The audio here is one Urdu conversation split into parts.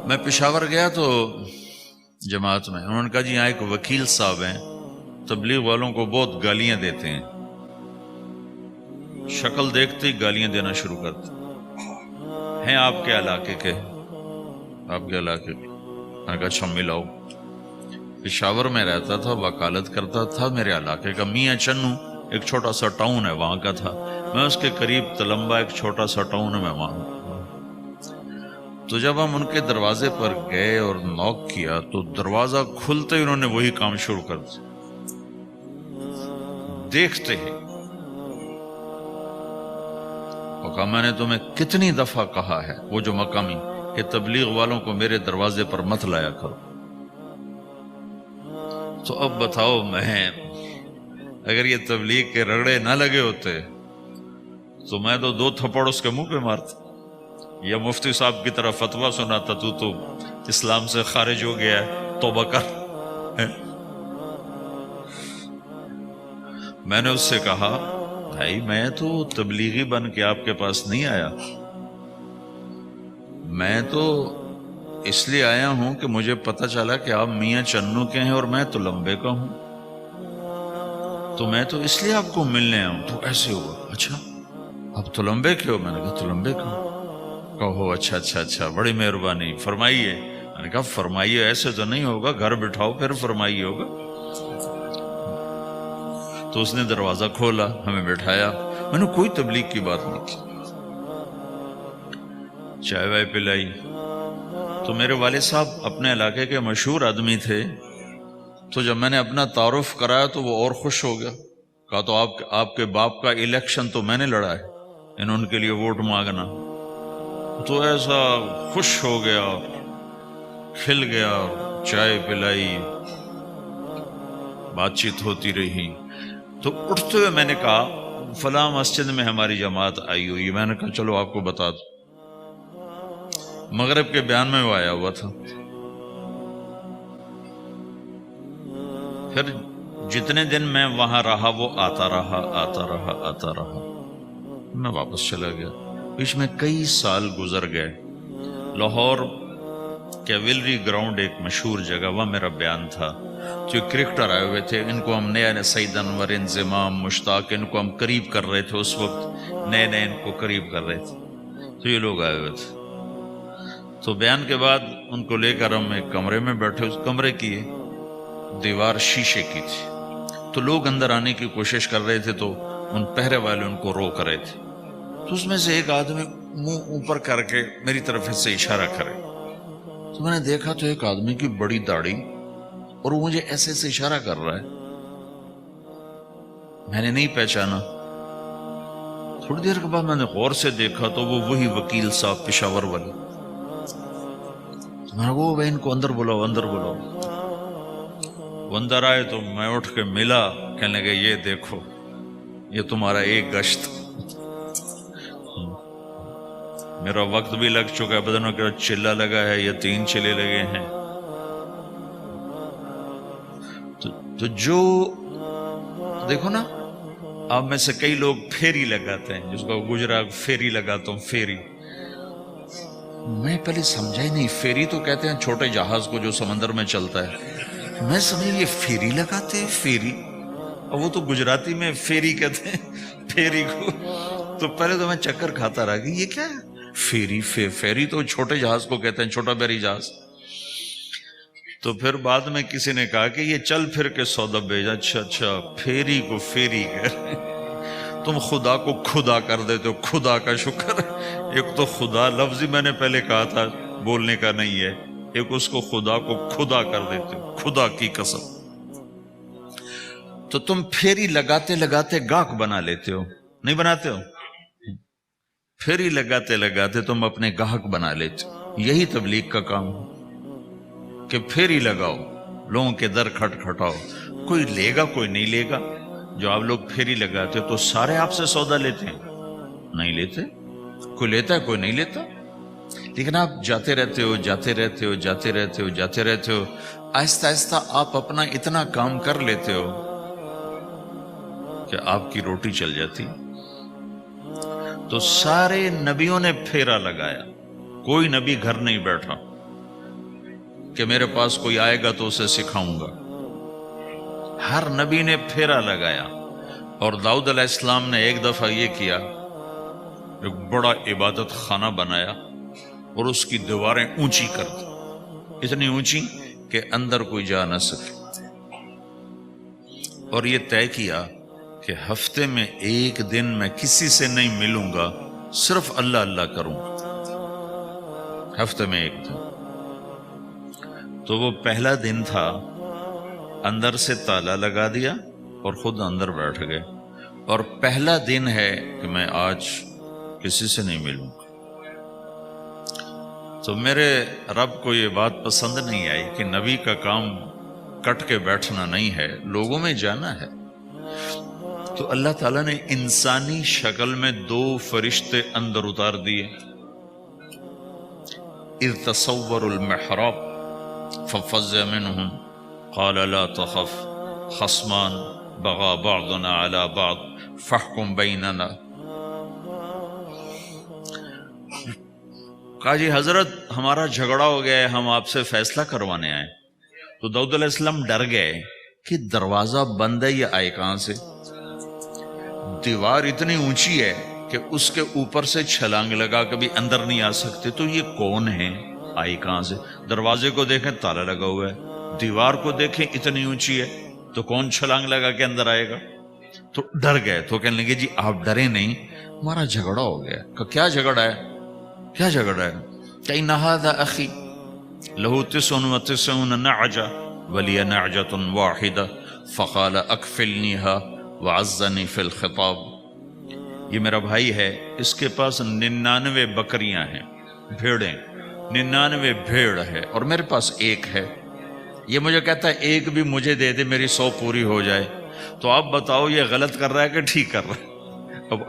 میں پشاور گیا تو جماعت میں انہوں نے کہا جی یہاں ایک وکیل صاحب ہیں، تبلیغ والوں کو بہت گالیاں دیتے ہیں، شکل دیکھتے ہی گالیاں دینا شروع کرتے ہیں۔ آپ کے علاقے کے؟ آپ کے علاقے کے؟ میں نے کہا اچھا ملاؤ۔ پشاور میں رہتا تھا، وکالت کرتا تھا، میرے علاقے کا میاں چنو ایک چھوٹا سا ٹاؤن ہے وہاں کا تھا، میں اس کے قریب تلمبا ایک چھوٹا سا ٹاؤن ہے میں وہاں۔ تو جب ہم ان کے دروازے پر گئے اور نوک کیا تو دروازہ کھلتے ہی انہوں نے وہی کام شروع کر دیا، دیکھتے ہی۔ اور کہا میں نے تمہیں کتنی دفعہ کہا ہے، وہ جو مقامی، کہ تبلیغ والوں کو میرے دروازے پر مت لایا کرو۔ تو اب بتاؤ، میں اگر یہ تبلیغ کے رگڑے نہ لگے ہوتے تو میں تو 2 تھپڑ اس کے منہ پہ مارتا، یا مفتی صاحب کی طرف فتویٰ سناتا تو اسلام سے خارج ہو گیا ہے، توبہ کر۔ میں نے اس سے کہا بھائی میں تو تبلیغی بن کے آپ کے پاس نہیں آیا، میں تو اس لیے آیا ہوں کہ مجھے پتہ چلا کہ آپ میاں چنو کے ہیں اور میں تلمبے کا ہوں، تو میں تو اس لیے آپ کو ملنے آیا ہوں۔ تو ایسے ہوا، اچھا آپ تلمبے کے ہو؟ میں نے کہا تلمبے کا ہوں۔ کہو اچھا اچھا اچھا، بڑی مہربانی، فرمائیے۔ میں نے کہا فرمائیے ایسے تو نہیں ہوگا، گھر بٹھاؤ پھر فرمائیے ہوگا۔ تو اس نے دروازہ کھولا، ہمیں بٹھایا، میں نے کوئی تبلیغ کی بات نہیں کی، چائے وائے پلائی۔ تو میرے والد صاحب اپنے علاقے کے مشہور آدمی تھے، تو جب میں نے اپنا تعارف کرایا تو وہ اور خوش ہو گیا، کہا تو آپ کے باپ کا الیکشن تو میں نے لڑا ہے، انہوں کے لیے ووٹ مانگنا۔ تو ایسا خوش ہو گیا، کھل گیا، چائے پلائی، بات چیت ہوتی رہی۔ تو اٹھتے ہوئے میں نے کہا فلاں مسجد میں ہماری جماعت آئی ہوئی ہے، میں نے کہا چلو آپ کو بتا دوں۔ مغرب کے بیان میں وہ آیا ہوا تھا۔ پھر جتنے دن میں وہاں رہا وہ آتا رہا آتا رہا آتا رہا، میں واپس چلا گیا۔ بیچ میں کئی سال گزر گئے۔ لاہور کیولری گراؤنڈ ایک مشہور جگہ، وہاں میرا بیان تھا۔ جو کرکٹر آئے ہوئے تھے، ان کو ہم نئے سعید انور، انضمام، مشتاق، ان کو ہم قریب کر رہے تھے، اس وقت نئے نئے ان کو قریب کر رہے تھے، تو یہ لوگ آئے ہوئے تھے۔ تو بیان کے بعد ان کو لے کر ہم ایک کمرے میں بیٹھے، اس کمرے کی دیوار شیشے کی تھی، تو لوگ اندر آنے کی کوشش کر رہے تھے، تو ان پہرے والے ان کو روک رہے تھے۔ تو اس میں سے ایک آدمی منہ اوپر کر کے میری طرف سے اشارہ کرے، تو میں نے دیکھا تو ایک آدمی کی بڑی داڑھی، اور وہ مجھے ایسے سے اشارہ کر رہا ہے، میں نے نہیں پہچانا۔ تھوڑی دیر کے بعد میں نے غور سے دیکھا تو وہ وہی وکیل صاحب پشاور والے۔ میں نے کہا بھائی ان کو اندر بلاؤ، اندر بلاؤ۔ وہ اندر آئے تو میں اٹھ کے ملا، کہنے لگے یہ دیکھو یہ تمہارا ایک گشت، میرا وقت بھی لگ چکا ہے، بدنوں کا چلہ لگا ہے یا 3 چلے لگے ہیں۔ تو جو دیکھو نا، آپ میں سے کئی لوگ پھیری لگاتے ہیں، جس کو گجرا پھیری لگاتا ہوں، پھیری۔ میں پہلے سمجھا ہی نہیں، پھیری تو کہتے ہیں چھوٹے جہاز کو جو سمندر میں چلتا ہے، میں سمجھا یہ پھیری لگاتے ہیں، پھیری، اور وہ تو گجراتی میں پھیری کہتے ہیں پھیری کو۔ تو پہلے تو میں چکر کھاتا رہا کہ یہ کیا ہے پھیری، پھیری تو چھوٹے جہاز کو کہتے ہیں، چھوٹا بحری جہاز۔ تو پھر بعد میں کسی نے کہا کہ یہ چل پھر کے سودا بھیجا، اچھا اچھا پھیری کو پھیری کہہ، تم خدا کو خدا کر دیتے ہو، خدا کا شکر۔ ایک تو خدا لفظ ہی میں نے پہلے کہا تھا بولنے کا نہیں ہے، ایک اس کو خدا کو خدا کر دیتے ہو، خدا کی قسم۔ تو تم پھیری لگاتے لگاتے گاہک بنا لیتے ہو، نہیں بناتے ہو؟ پھیری لگاتے لگاتے تم اپنے گاہک بنا لیتے ہو۔ یہی تبلیغ کا کام ہے کہ پھیری لگاؤ، لوگوں کے در کھٹکھٹاؤ، کوئی لے گا کوئی نہیں لے گا۔ جو آپ لوگ پھیری لگاتے تو سارے آپ سے سودا لیتے ہیں؟ نہیں لیتے، کوئی لیتا ہے کوئی نہیں لیتا، لیکن آپ جاتے رہتے ہو جاتے رہتے ہو جاتے رہتے ہو جاتے رہتے ہو، آہستہ آہستہ آپ اپنا اتنا کام کر لیتے ہو کہ آپ کی روٹی چل جاتی۔ تو سارے نبیوں نے پھیرا لگایا، کوئی نبی گھر نہیں بیٹھا، کہ میرے پاس کوئی آئے گا تو اسے سکھاؤں گا۔ ہر نبی نے پھیرا لگایا، اور داؤد علیہ السلام نے ایک دفعہ یہ کیا، ایک بڑا عبادت خانہ بنایا اور اس کی دیواریں اونچی کر دی، اتنی اونچی کہ اندر کوئی جا نہ سکے، اور یہ طے کیا کہ ہفتے میں ایک دن میں کسی سے نہیں ملوں گا، صرف اللہ اللہ کروں گا، ہفتے میں ایک دن۔ تو وہ پہلا دن تھا، اندر سے تالا لگا دیا اور خود اندر بیٹھ گئے، اور پہلا دن ہے کہ میں آج کسی سے نہیں ملوں گا۔ تو میرے رب کو یہ بات پسند نہیں آئی کہ نبی کا کام کٹ کے بیٹھنا نہیں ہے، لوگوں میں جانا ہے۔ تو اللہ تعالیٰ نے انسانی شکل میں 2 فرشتے اندر اتار دیے۔ اذ تصور المحراب ففزع منهم قال لا تخف خصمان بغى بعضنا على بعض فاحكم بيننا۔ کہا جی حضرت ہمارا جھگڑا ہو گیا ہے، ہم آپ سے فیصلہ کروانے آئے۔ تو داؤد علیہ السلام ڈر گئے کہ دروازہ بند ہے، یہ آئے کہاں سے؟ دیوار اتنی اونچی ہے کہ اس کے اوپر سے چھلانگ لگا کبھی اندر نہیں آ سکتے، تو یہ کون ہے، آئی کہاں سے؟ دروازے کو دیکھیں تالا لگا ہوا ہے، دیوار کو دیکھیں اتنی اونچی ہے، تو کون چھلانگ لگا کے اندر آئے گا؟ تو ڈر گئے۔ تو کہنے لگے جی آپ ڈرے نہیں، ہمارا جھگڑا ہو گیا۔ کہ کیا جھگڑا ہے؟ کیا جھگڑا ہے؟ کہ ان ھذا اخی لہ 99 نعجہ ولی نعجۃ واحدہ فقال اکفلنیھا وعزنی فی الخطاب۔ یہ میرا بھائی ہے، اس کے پاس 99 بکریاں ہیں، بھیڑیں، 99 بھیڑ ہے، اور میرے پاس ایک ہے۔ یہ مجھے کہتا ہے ایک بھی مجھے دے دے، میری 100 پوری ہو جائے۔ تو آپ بتاؤ یہ غلط کر رہا ہے کہ ٹھیک کر رہا ہے؟ اب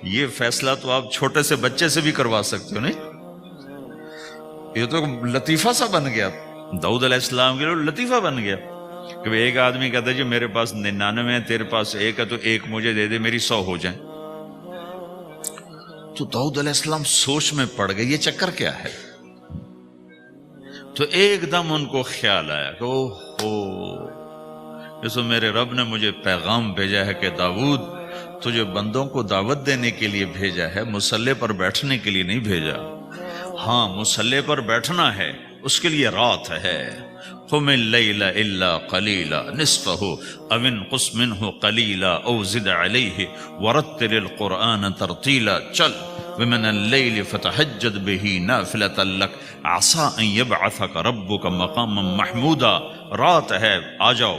یہ فیصلہ تو آپ چھوٹے سے بچے سے بھی کروا سکتے ہو، نہیں؟ یہ تو لطیفہ سا بن گیا، داؤد علیہ السلام کے لیے لطیفہ بن گیا کہ ایک آدمی کہتا ہے جو میرے پاس 99 ہے، تیرے پاس ایک ہے، تو ایک مجھے دے دے، میری 100 ہو جائیں۔ تو داؤد علیہ السلام سوچ میں پڑ گئے یہ چکر کیا ہے۔ تو ایک دم ان کو خیال آیا کہ جیسے میرے رب نے مجھے پیغام بھیجا ہے کہ داؤد تجھے بندوں کو دعوت دینے کے لیے بھیجا ہے، مصلی پر بیٹھنے کے لیے نہیں بھیجا۔ ہاں مصلی پر بیٹھنا ہے، اس کے لیے رات ہے۔ قم اللیل الا قلیلا نصفہ او انقص منہ قلیلا او زد علیہ ورتل القرآن ترتیلا۔ چل ومن اللیل فتہجد بہ نافلۃ لک عسى ان یبعثک ربک مقاما محمودا۔ رات ہے، آ جاؤ۔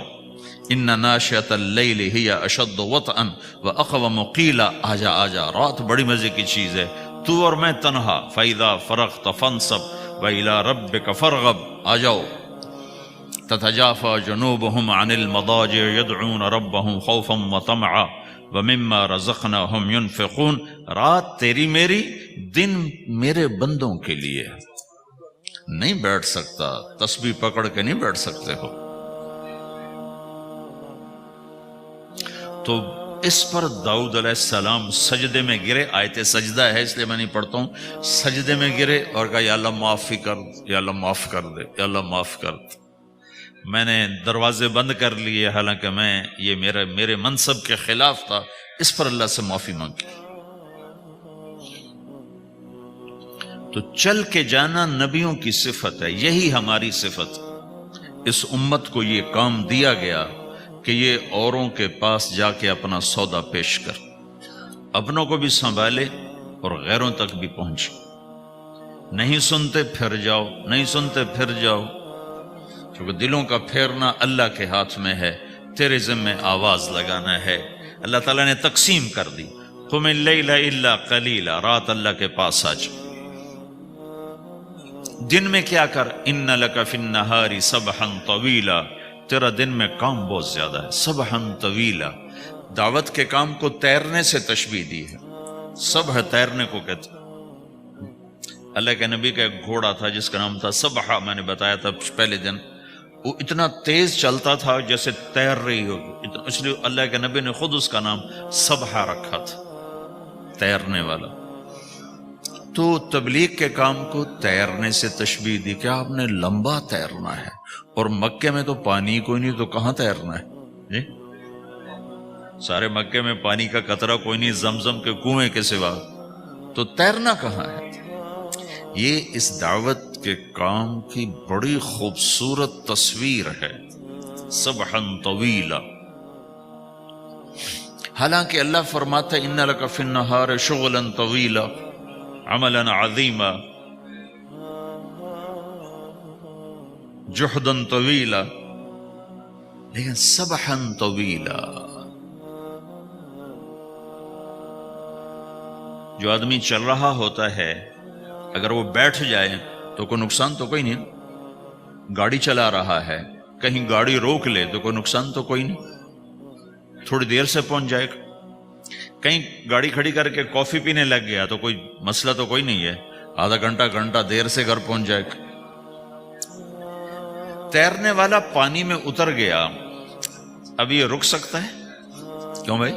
ان ناشئۃ اللیل ہی اشد وطئا واقوم قیلا۔ آجا آجا، رات بڑی مزے کی چیز ہے، تو اور میں تنہا۔ فإذا فرغت فانصب وإلى ربك فارغب۔ آ جاؤ۔ تتجافى جنوبهم عن المضاجع يدعون ربهم خوفا وطمعا ومما رزقناهم ينفقون۔ رات تیری میری، دن میرے بندوں کے لیے۔ نہیں بیٹھ سکتا، تسبیح پکڑ کے نہیں بیٹھ سکتے ہو۔ تو اس پر داؤد علیہ السلام سجدے میں گرے۔ آیت سجدہ ہے اس لیے میں نہیں پڑھتا ہوں۔ سجدے میں گرے اور کہا یا اللہ معافی کر، یا اللہ معاف کر دے، یا اللہ معاف کر دے۔ میں نے دروازے بند کر لیے، حالانکہ یہ میرے منصب کے خلاف تھا، اس پر اللہ سے معافی مانگی۔ تو چل کے جانا نبیوں کی صفت ہے، یہی ہماری صفت۔ اس امت کو یہ کام دیا گیا کہ یہ اوروں کے پاس جا کے اپنا سودا پیش کر، اپنوں کو بھی سنبھالے اور غیروں تک بھی پہنچے۔ نہیں سنتے پھر جاؤ، نہیں سنتے پھر جاؤ، کیونکہ دلوں کا پھیرنا اللہ کے ہاتھ میں ہے، تیرے ذمہ آواز لگانا ہے۔ اللہ تعالیٰ نے تقسیم کر دی، قم اللیل الا قلیلا، رات اللہ کے پاس آ جا۔ دن میں کیا کر، ان لک فی النہار سبحا طویلا، تیرا دن میں کام بہت زیادہ ہے۔ سبحا طویلا، دعوت کے کام کو تیرنے سے تشبیہ دی ہے، سبح تیرنے کو کہتے ہیں۔ اللہ کے نبی کا ایک گھوڑا تھا جس کا نام تھا سبحہ، میں نے بتایا تھا پہلے دن، وہ اتنا تیز چلتا تھا جیسے تیر رہی ہوگی، اس لیے اللہ کے نبی نے خود اس کا نام سبحہ رکھا تھا، تیرنے والا۔ تو تبلیغ کے کام کو تیرنے سے تشبیہ دی کہ آپ نے لمبا تیرنا ہے، اور مکے میں تو پانی کوئی نہیں، تو کہاں تیرنا ہے جی؟ سارے مکے میں پانی کا قطرہ کوئی نہیں زمزم کے کنویں کے سوا، تو تیرنا کہاں ہے؟ یہ اس دعوت کے کام کی بڑی خوبصورت تصویر ہے، سبحا طویلا۔ حالانکہ اللہ فرماتا ہے ان لک فی النہار شغلا طویلا عملا عظیما جہدا طویلا، لیکن سبحا طویلا۔ جو آدمی چل رہا ہوتا ہے اگر وہ بیٹھ جائے تو کوئی نقصان تو کوئی نہیں، گاڑی چلا رہا ہے کہیں گاڑی روک لے تو کوئی نقصان تو کوئی نہیں، تھوڑی دیر سے پہنچ جائے گا۔ کہیں گاڑی کھڑی کر کے کافی پینے لگ گیا تو کوئی مسئلہ تو کوئی نہیں ہے، آدھا گھنٹہ دیر سے گھر پہنچ جائے گا۔ تیرنے والا پانی میں اتر گیا، اب یہ رک سکتا ہے؟ کیوں بھائی؟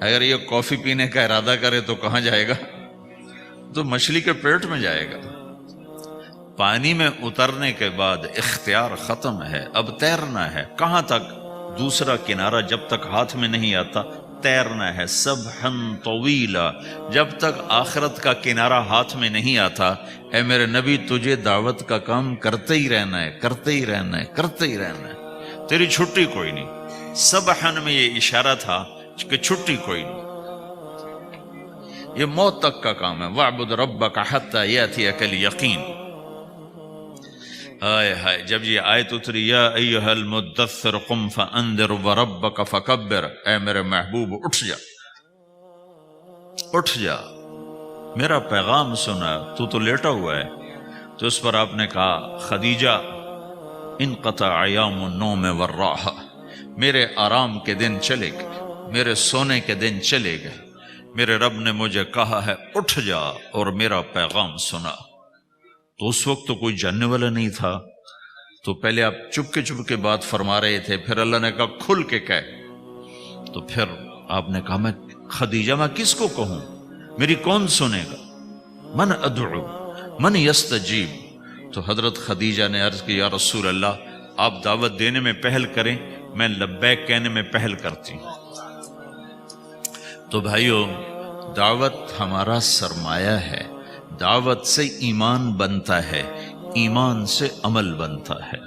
اگر یہ کافی پینے کا ارادہ کرے تو کہاں جائے گا؟ تو مچھلی کے پیٹ میں جائے گا۔ پانی میں اترنے کے بعد اختیار ختم ہے، اب تیرنا ہے۔ کہاں تک؟ دوسرا کنارہ جب تک ہاتھ میں نہیں آتا تیرنا ہے، سبحا طویلا، جب تک آخرت کا کنارہ ہاتھ میں نہیں آتا۔ اے میرے نبی تجھے دعوت کا کام کرتے ہی رہنا ہے، کرتے ہی رہنا ہے، کرتے ہی رہنا ہے، تیری چھٹی کوئی نہیں۔ سبحا میں یہ اشارہ تھا کہ چھٹی کوئی نہیں، یہ موت تک کا کام ہے۔ وَاعْبُدْ رَبَّكَ حَتَّى يَأْتِيَكَ الْيَقِينُ۔ ہائے ہائے، جب یہ آیت اتری یا ایھا المدثر قم فانذر وربک فکبر، اے میرے محبوب اٹھ جا، اٹھ جا، میرا پیغام سنا، تو لیٹا ہوا ہے۔ تو اس پر آپ نے کہا خدیجہ انقطع ایام النوم والراحہ، میرے آرام کے دن چلے گئے، میرے سونے کے دن چلے گئے، میرے رب نے مجھے کہا ہے اٹھ جا اور میرا پیغام سنا۔ تو اس وقت تو کوئی جاننے والا نہیں تھا، تو پہلے آپ چپ کے بات فرما رہے تھے، پھر اللہ نے کہا کھل کے کہہ، تو پھر آپ نے کہا میں خدیجہ میں کس کو کہوں، میری کون سنے گا، من ادعو من یستجیب۔ تو حضرت خدیجہ نے عرض کی یا رسول اللہ آپ دعوت دینے میں پہل کریں، میں لبیک کہنے میں پہل کرتی ہوں۔ تو بھائیو، دعوت ہمارا سرمایہ ہے، دعوت سے ایمان بنتا ہے، ایمان سے عمل بنتا ہے۔